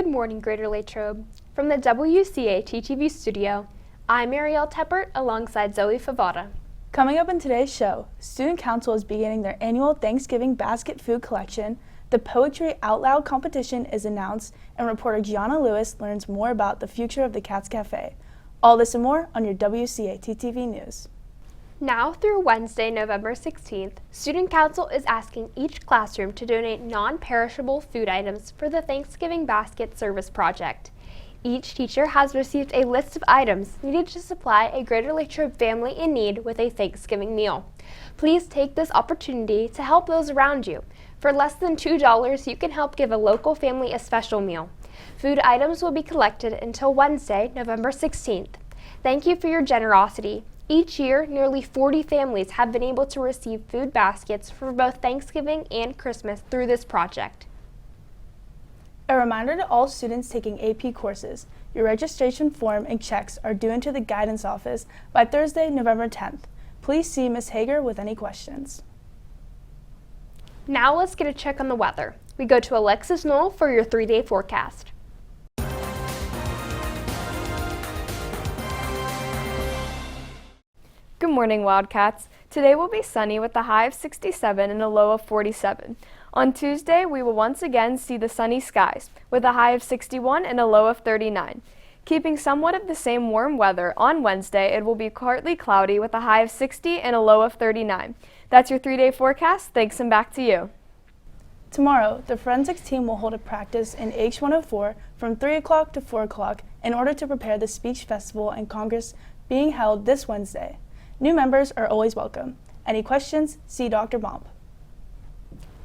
Good morning, Greater Latrobe. From the WCAT-TV studio, I'm Ariel Teppert alongside Zoe Favada. Coming up in today's show, Student Council is beginning their annual Thanksgiving basket food collection, the Poetry Out Loud competition is announced, and reporter Gianna Lewis learns more about the future of the Cats Cafe. All this and more on your WCAT-TV News. Now through Wednesday, November 16th, Student Council is asking each classroom to donate non-perishable food items for the Thanksgiving Basket Service Project. Each teacher has received a list of items needed to supply a Greater Latrobe family in need with a Thanksgiving meal. Please take this opportunity to help those around you. For less than $2, you can help give a local family a special meal. Food items will be collected until Wednesday, November 16th. Thank you for your generosity. Each year, nearly 40 families have been able to receive food baskets for both Thanksgiving and Christmas through this project. A reminder to all students taking AP courses, your registration form and checks are due into the guidance office by Thursday, November 10th. Please see Ms. Hager with any questions. Now let's get a check on the weather. We go to Alexis Knoll for your 3-day forecast. Good morning, Wildcats. Today will be sunny with a high of 67 and a low of 47. On Tuesday, we will once again see the sunny skies with a high of 61 and a low of 39. Keeping somewhat of the same warm weather, on Wednesday it will be partly cloudy with a high of 60 and a low of 39. That's your 3-day forecast. Thanks, and back to you. Tomorrow, the forensics team will hold a practice in H104 from 3 o'clock to 4 o'clock in order to prepare the speech festival and Congress being held this Wednesday. New members are always welcome. Any questions? See Dr. Bomp.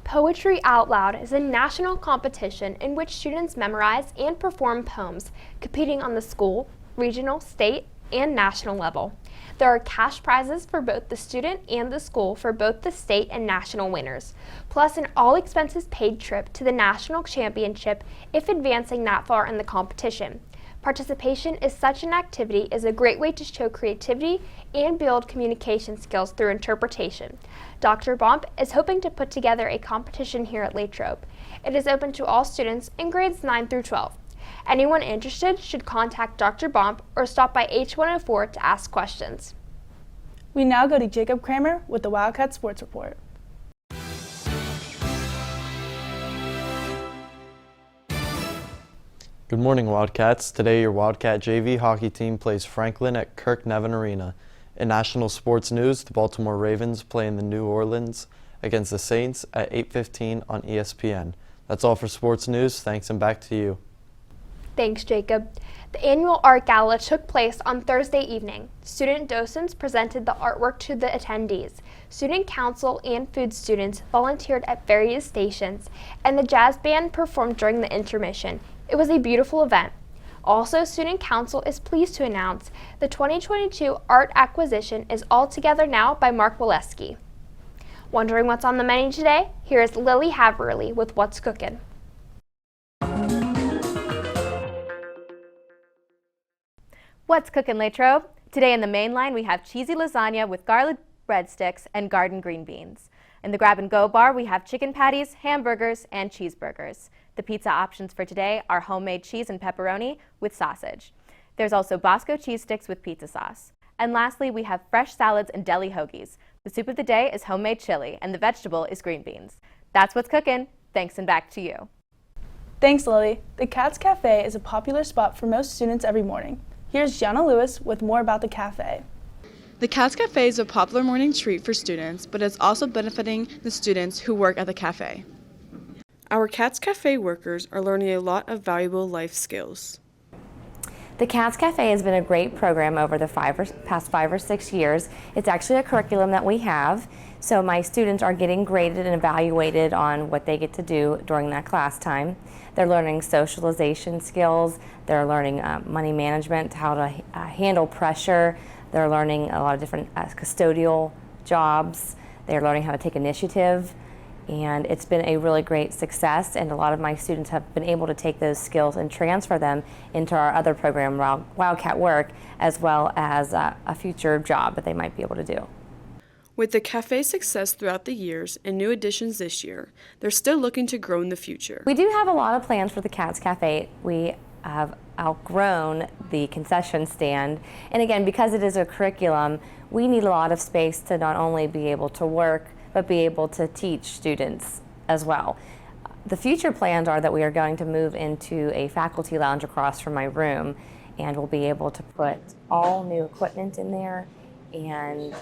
Poetry Out Loud is a national competition in which students memorize and perform poems, competing on the school, regional, state, and national level. There are cash prizes for both the student and the school for both the state and national winners, plus an all-expenses-paid trip to the national championship if advancing that far in the competition. Participation in such an activity is a great way to show creativity and build communication skills through interpretation. Dr. Bomp is hoping to put together a competition here at Latrobe. It is open to all students in grades 9 through 12. Anyone interested should contact Dr. Bomp or stop by H104 to ask questions. We now go to Jacob Kramer with the Wildcat Sports Report. Good morning, Wildcats. Today, your Wildcat JV hockey team plays Franklin at Kirk Nevin Arena. In national sports news, the Baltimore Ravens play in the New Orleans against the Saints at 8:15 on ESPN. That's all for sports news. Thanks, and back to you. Thanks, Jacob. The annual art gala took place on Thursday evening. Student docents presented the artwork to the attendees. Student council and food students volunteered at various stations, and the jazz band performed during the intermission. It was a beautiful event. Also, Student Council is pleased to announce the 2022 art acquisition is all together now by Mark Waleski. Wondering what's on the menu today? Here is Lily Haverly with What's Cookin'. What's cooking, Latrobe? Today in the main line we have cheesy lasagna with garlic breadsticks and garden green beans. In the grab-and-go bar we have chicken patties, hamburgers, and cheeseburgers. The pizza options for today are homemade cheese and pepperoni with sausage. There's also Bosco cheese sticks with pizza sauce. And lastly, we have fresh salads and deli hoagies. The soup of the day is homemade chili, and the vegetable is green beans. That's what's cooking. Thanks, and back to you. Thanks, Lily. The Cats Cafe is a popular spot for most students every morning. Here's Gianna Lewis with more about the cafe. The Cats Cafe is a popular morning treat for students, but it's also benefiting the students who work at the cafe. Our Cats Cafe workers are learning a lot of valuable life skills. The Cats Cafe has been a great program over the past 5 or 6 years. It's actually a curriculum that we have, so my students are getting graded and evaluated on what they get to do during that class time. They're learning socialization skills, they're learning money management, how to handle pressure, they're learning a lot of different custodial jobs, they're learning how to take initiative. And it's been a really great success, and a lot of my students have been able to take those skills and transfer them into our other program, Wildcat Work, as well as a future job that they might be able to do. With the cafe's success throughout the years and new additions this year, they're still looking to grow in the future. We do have a lot of plans for the Cats Cafe. We have outgrown the concession stand, and again, because it is a curriculum, we need a lot of space to not only be able to work, but be able to teach students as well. The future plans are that we are going to move into a faculty lounge across from my room, and we'll be able to put all new equipment in there, and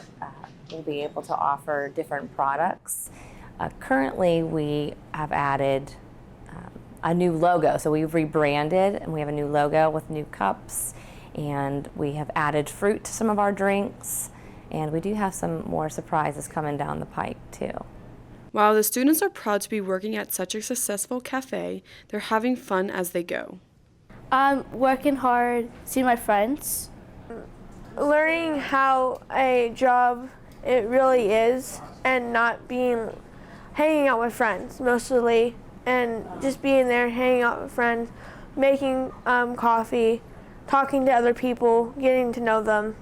we'll be able to offer different products. Currently, we have added a new logo, so we've rebranded and we have a new logo with new cups, and we have added fruit to some of our drinks, and we do have some more surprises coming down the pike too. While the students are proud to be working at such a successful cafe, they're having fun as they go. I'm working hard, seeing my friends. Learning how a job it really is, and not hanging out with friends mostly, and just being there, hanging out with friends, making coffee, talking to other people, getting to know them.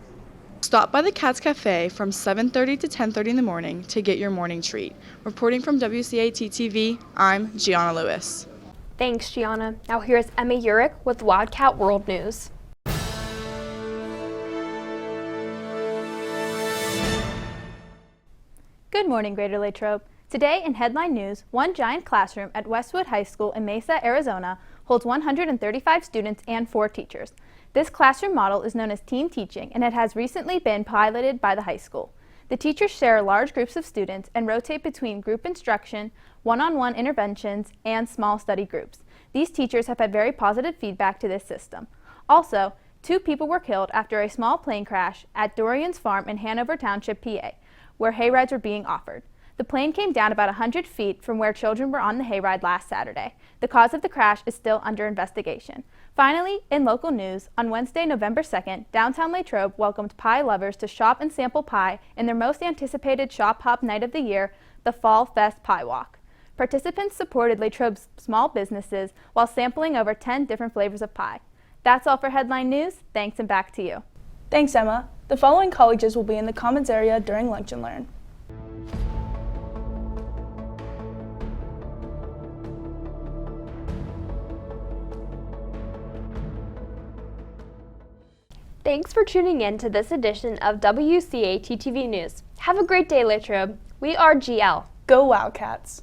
Stop by the Cats Cafe from 7:30 to 10:30 in the morning to get your morning treat. Reporting from WCAT-TV, I'm Gianna Lewis. Thanks, Gianna. Now here's Emma Urich with Wildcat World News. Good morning, Greater Latrobe. Today in headline news, one giant classroom at Westwood High School in Mesa, Arizona holds 135 students and 4 teachers. This classroom model is known as team teaching, and it has recently been piloted by the high school. The teachers share large groups of students and rotate between group instruction, one-on-one interventions, and small study groups. These teachers have had very positive feedback to this system. Also, 2 people were killed after a small plane crash at Dorian's Farm in Hanover Township, PA, where hayrides were being offered. The plane came down about 100 feet from where children were on the hayride last Saturday. The cause of the crash is still under investigation. Finally, in local news, on Wednesday, November 2nd, downtown Latrobe welcomed pie lovers to shop and sample pie in their most anticipated shop hop night of the year, the Fall Fest Pie Walk. Participants supported Latrobe's small businesses while sampling over 10 different flavors of pie. That's all for headline news. Thanks, and back to you. Thanks, Emma. The following colleges will be in the Commons area during Lunch and Learn. Thanks for tuning in to this edition of WCAT TV News. Have a great day, Latrobe. We are GL. Go Wildcats!